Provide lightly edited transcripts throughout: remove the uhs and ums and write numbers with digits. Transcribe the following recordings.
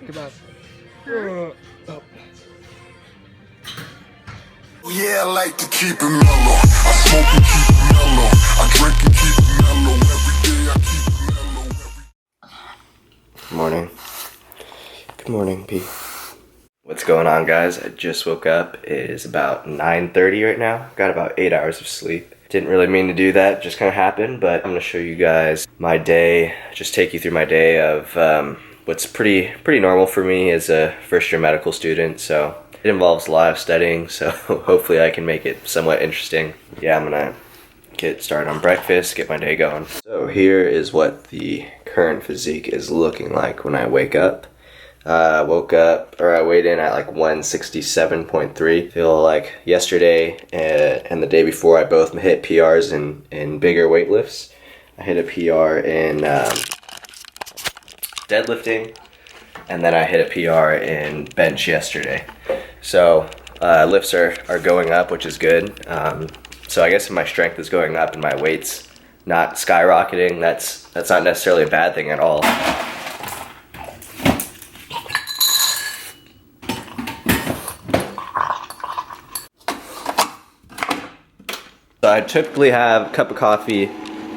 Come on. Yeah, I like to keep it mellow. I smoke and keep it mellow. I drink and keep it mellow. Every day I keep it mellow. Good morning. Good morning, P. What's going on, guys? I just woke up. It is about 9:30 right now. Got about 8 hours of sleep. Didn't really mean to do that, just kind of happened, but I'm gonna show you guys my day, just take you through my day of what's pretty normal for me as a first-year medical student. So it involves a lot of studying, so hopefully I can make it somewhat interesting. Yeah, I'm gonna get started on breakfast, get my day going. So here is what the current physique is looking like when I wake up. I weighed in at like 167.3. Feel like yesterday and the day before I both hit PRs in bigger weightlifts. I hit a PR in deadlifting, and then I hit a PR in bench yesterday. So lifts are going up, which is good. So I guess if my strength is going up and my weight's not skyrocketing, that's not necessarily a bad thing at all. So I typically have a cup of coffee,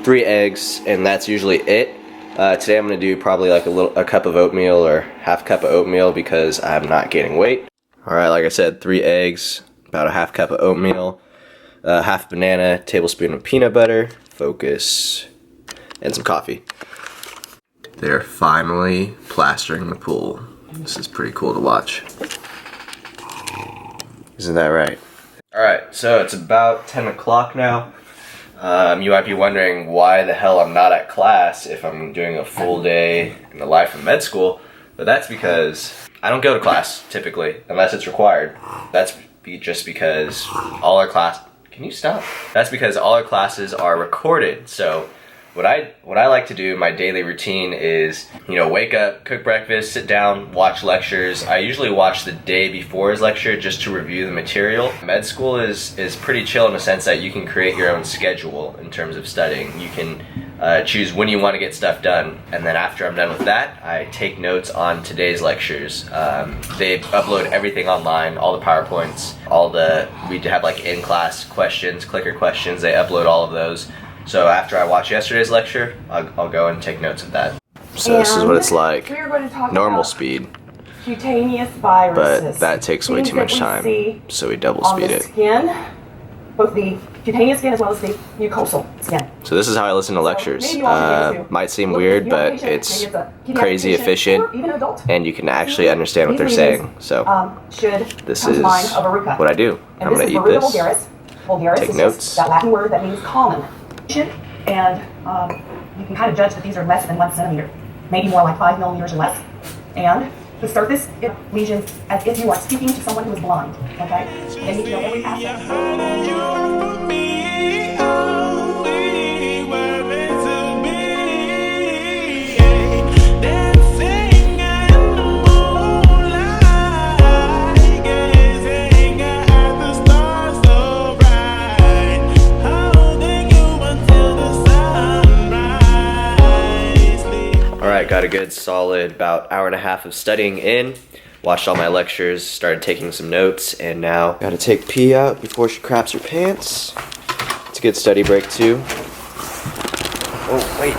3 eggs, and that's usually it. Today I'm gonna do probably like a cup of oatmeal or half cup of oatmeal because I'm not gaining weight. All right, like I said, 3 eggs, about a half cup of oatmeal, half banana, tablespoon of peanut butter, focus, and some coffee. They're finally plastering the pool. This is pretty cool to watch. Isn't that right? Alright, so it's about 10 o'clock now. You might be wondering why the hell I'm not at class if I'm doing a full day in the life of med school, but that's because I don't go to class typically, unless it's required. That's just because all our can you stop? That's because all our classes are recorded, so what I like to do, my daily routine is, wake up, cook breakfast, sit down, watch lectures. I usually watch the day before his lecture just to review the material. Med school is pretty chill in the sense that you can create your own schedule in terms of studying. You can choose when you want to get stuff done, and then after I'm done with that, I take notes on today's lectures. They upload everything online, all the PowerPoints, we have like in-class questions, clicker questions, they upload all of those. So after I watch yesterday's lecture, I'll go and take notes of that. So this is what it's like, normal speed, cutaneous viruses, but that takes way too much time, so we double speed it. Skin, both the cutaneous skin as well as the mucosal skin. So this is how I listen to lectures. Might seem weird, but it's crazy efficient, and you can actually understand what they're saying. So this is what I do. I'm going to eat this, take notes. That Latin word that means common. And you can kind of judge that these are less than 1 centimeter, maybe more like 5 millimeters or less. And the surface lesions, as if you are speaking to someone who is blind. Okay? They need to know every aspect. Got a good solid about hour and a half of studying in, watched all my lectures, started taking some notes, and now gotta take P out before she craps her pants. It's a good study break too. Oh, wait.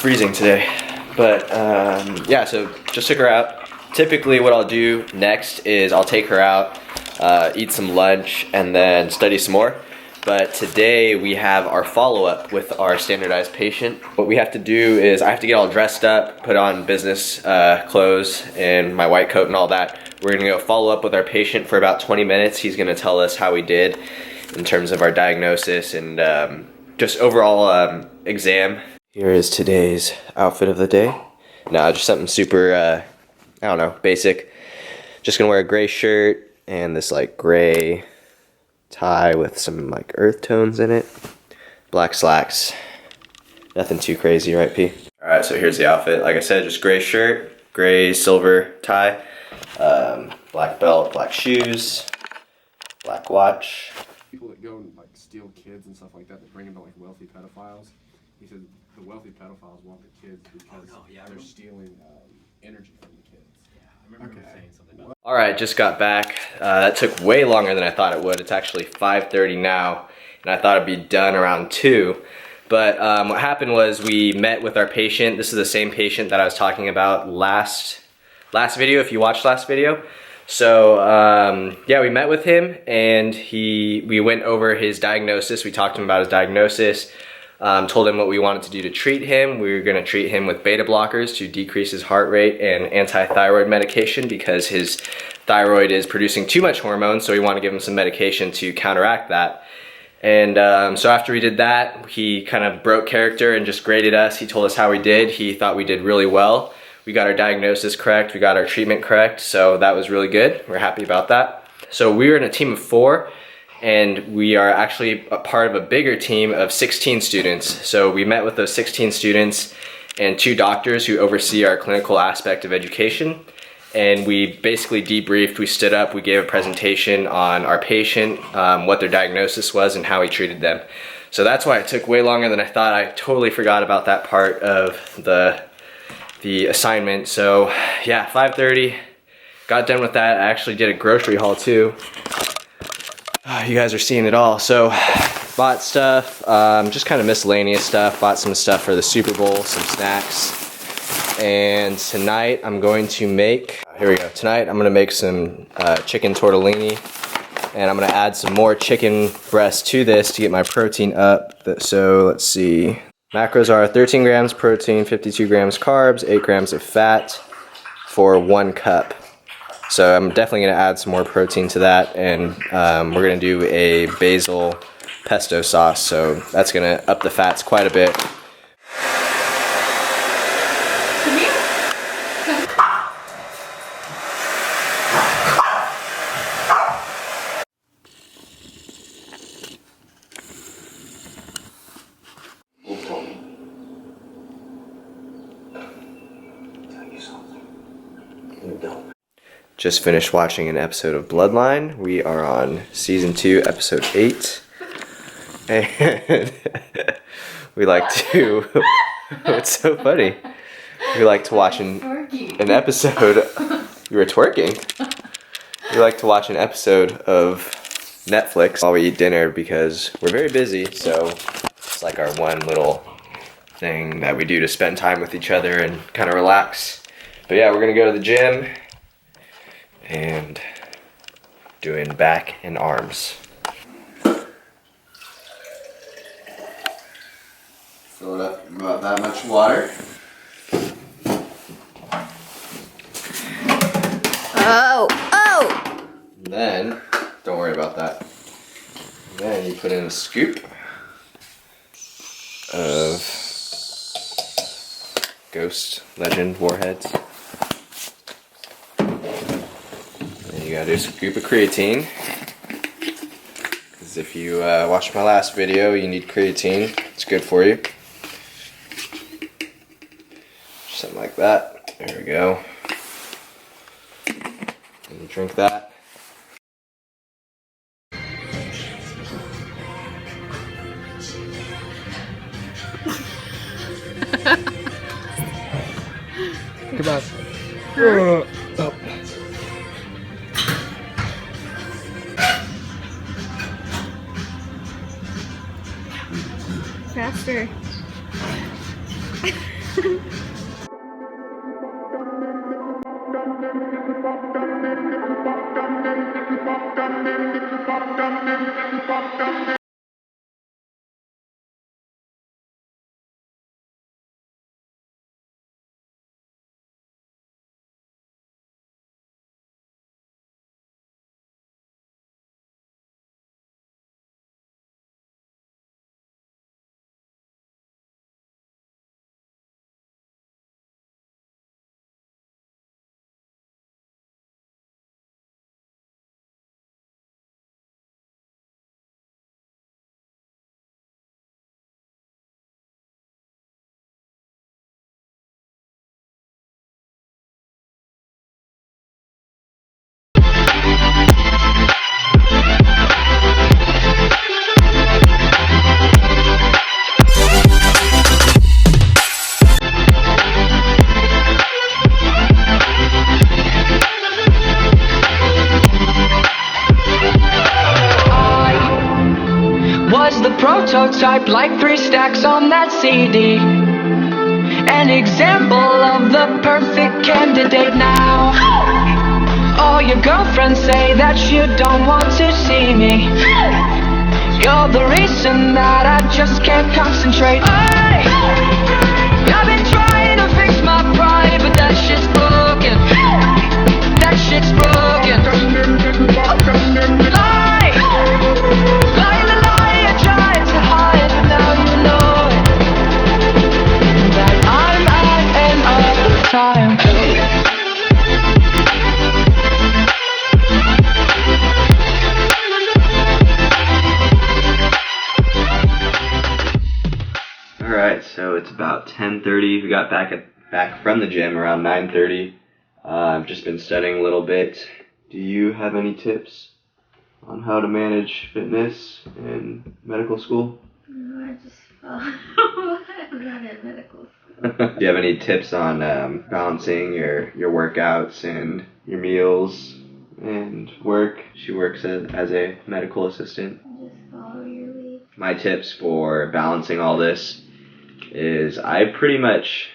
Freezing today, but yeah, so just took her out. Typically what I'll do next is I'll take her out, eat some lunch, and then study some more. But today we have our follow-up with our standardized patient. What we have to do is I have to get all dressed up, put on business clothes and my white coat and all that. We're gonna go follow up with our patient for about 20 minutes. He's gonna tell us how we did in terms of our diagnosis and just overall exam. Here is today's outfit of the day. Nah, just something super, I don't know, basic. Just gonna wear a gray shirt and this like gray tie with some like earth tones in it. Black slacks. Nothing too crazy, right, P? Alright, so here's the outfit. Like I said, just gray shirt, gray silver tie, black belt, black shoes, black watch. People that go and like steal kids and stuff like that, that bring them to like wealthy pedophiles. He said the wealthy pedophiles want the kids because they're stealing energy from the kids. Yeah, I remember him saying something about that. Alright, just got back. That took way longer than I thought it would. It's actually 5:30 now, and I thought it'd be done around 2. But what happened was we met with our patient. This is the same patient that I was talking about last video, if you watched last video. So yeah, we met with him and we went over his diagnosis. We talked to him about his diagnosis, told him what we wanted to do to treat him. We were gonna treat him with beta blockers to decrease his heart rate and anti-thyroid medication because his thyroid is producing too much hormone, so we want to give him some medication to counteract that. And so after we did that, he kind of broke character and just graded us. He told us how we did. He thought we did really well. We got our diagnosis correct, we got our treatment correct, so that was really good. We're happy about that. So we were in a team of 4, and we are actually a part of a bigger team of 16 students. So we met with those 16 students and 2 doctors who oversee our clinical aspect of education. And we basically debriefed, we stood up, we gave a presentation on our patient, what their diagnosis was and how we treated them. So that's why it took way longer than I thought. I totally forgot about that part of the assignment. So yeah, 5:30, got done with that. I actually did a grocery haul too. You guys are seeing it all. So bought stuff, just kind of miscellaneous stuff. Bought some stuff for the Super Bowl, some snacks. And tonight I'm going to make, here we go. Tonight I'm gonna make some chicken tortellini, and I'm gonna add some more chicken breast to this to get my protein up. So let's see. Macros are 13 grams protein, 52 grams carbs, 8 grams of fat for 1 cup. So I'm definitely gonna add some more protein to that, and we're gonna do a basil pesto sauce. So that's gonna up the fats quite a bit. Just finished watching an episode of Bloodline. We are on season 2, episode 8. And we like to, it's so funny. We like to watch an episode, you were twerking. We like to watch an episode of Netflix while we eat dinner because we're very busy, so it's like our one little thing that we do to spend time with each other and kind of relax. But yeah, we're gonna go to the gym and doing back and arms. Fill it up about that much water. Oh! And then, don't worry about that. And then you put in a scoop of Ghost Legend Warheads. You gotta do a scoop of creatine, because if you watched my last video, you need creatine. It's good for you. Something like that. There we go. And you drink that. Come on. Oh. Faster. typed like 3 stacks on that CD. An example of the perfect candidate now. All your girlfriends say that you don't want to see me. You're the reason that I just can't concentrate. I've been trying to fix my pride, but that shit's broken. That shit's broken. Lie, lie, lie, lie. I tried to hide, but now you know it. That I'm at an awful time. Alright, so it's about 10:30. We got back from the gym around 9:30. I've just been studying a little bit. Do you have any tips on how to manage fitness in medical school? No, I just I'm not in medical school. Do you have any tips on balancing your workouts and your meals and work? She works as a medical assistant. Just follow your lead. My tips for balancing all this is I pretty much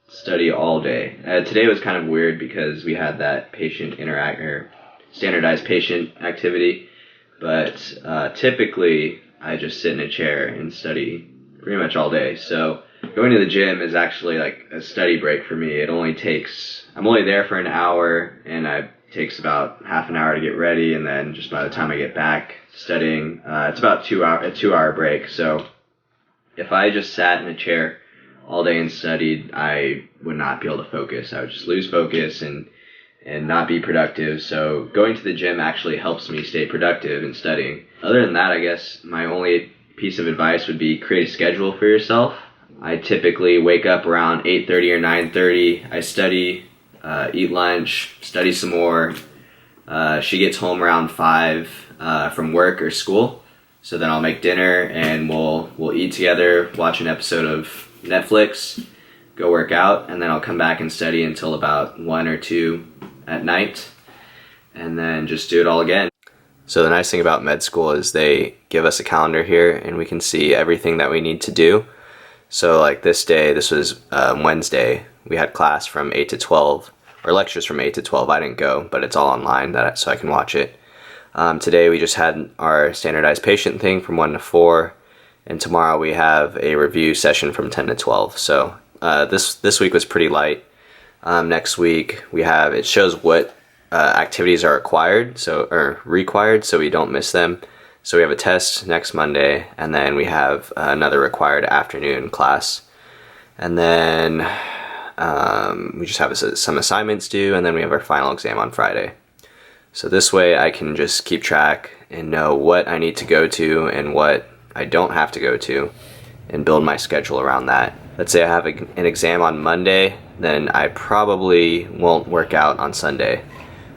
study all day. Today was kind of weird because we had that standardized patient activity, but typically I just sit in a chair and study pretty much all day. So going to the gym is actually like a study break for me. I'm only there for an hour, and it takes about half an hour to get ready, and then just by the time I get back studying, it's about a 2-hour break. So if I just sat in a chair all day and studied, I would not be able to focus. I would just lose focus and not be productive. So going to the gym actually helps me stay productive in studying. Other than that, I guess my only piece of advice would be create a schedule for yourself. I typically wake up around 8:30 or 9:30. I study, eat lunch, study some more. She gets home around 5 from work or school. So then I'll make dinner and we'll eat together, watch an episode of Netflix, go work out, and then I'll come back and study until about 1 or 2 at night, and then just do it all again. So the nice thing about med school is they give us a calendar here and we can see everything that we need to do. So like this was Wednesday, we had class from 8 to 12, or lectures from 8 to 12. I didn't go, but it's all online so I can watch it. Today we just had our standardized patient thing from 1 to 4, and tomorrow we have a review session from 10 to 12. So this week was pretty light. Next week it shows what activities are required, so we don't miss them. So we have a test next Monday, and then we have another required afternoon class, and then we just have some assignments due, and then we have our final exam on Friday. So this way I can just keep track and know what I need to go to and what I don't have to go to, and build my schedule around that. Let's say I have an exam on Monday, then I probably won't work out on Sunday.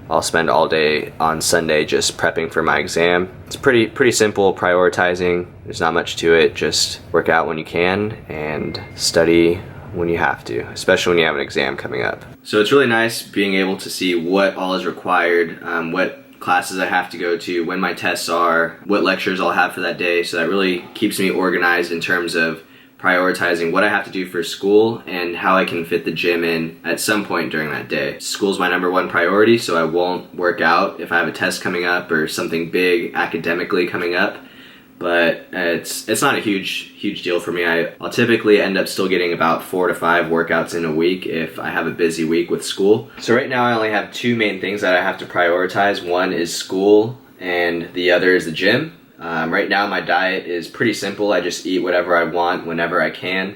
I'll spend all day on Sunday just prepping for my exam. It's pretty simple prioritizing. There's not much to it. Just work out when you can and study when you have to, especially when you have an exam coming up. So it's really nice being able to see what all is required, what classes I have to go to, when my tests are, what lectures I'll have for that day. So that really keeps me organized in terms of prioritizing what I have to do for school and how I can fit the gym in at some point during that day. School's my #1 priority, so I won't work out if I have a test coming up or something big academically coming up. But it's not a huge deal for me. I'll typically end up still getting about 4 to 5 workouts in a week if I have a busy week with school. So right now I only have 2 main things that I have to prioritize. One is school and the other is the gym. Right now my diet is pretty simple. I just eat whatever I want whenever I can.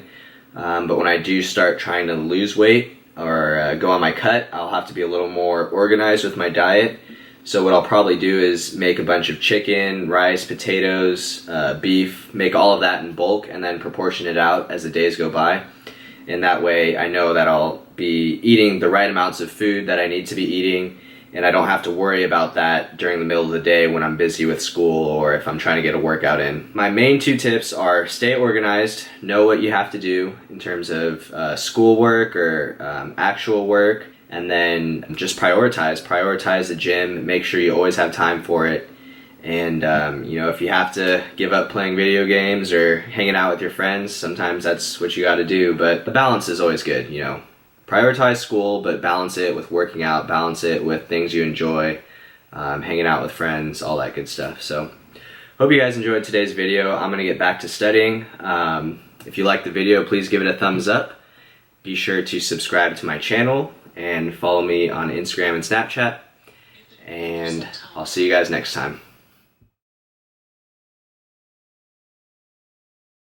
But when I do start trying to lose weight or go on my cut, I'll have to be a little more organized with my diet. So what I'll probably do is make a bunch of chicken, rice, potatoes, beef, make all of that in bulk and then proportion it out as the days go by. And that way I know that I'll be eating the right amounts of food that I need to be eating, and I don't have to worry about that during the middle of the day when I'm busy with school or if I'm trying to get a workout in. My main 2 tips are stay organized, know what you have to do in terms of schoolwork or actual work, and then just prioritize the gym, make sure you always have time for it, And you know, if you have to give up playing video games or hanging out with your friends, sometimes that's what you got to do. But the balance is always good, you know. Prioritize school, but balance it with working out, balance it with things you enjoy, hanging out with friends, all that good stuff. So hope you guys enjoyed today's video. I'm gonna get back to studying. If you liked the video, please give it a thumbs up. Be sure to subscribe to my channel and follow me on Instagram and Snapchat. And I'll see you guys next time.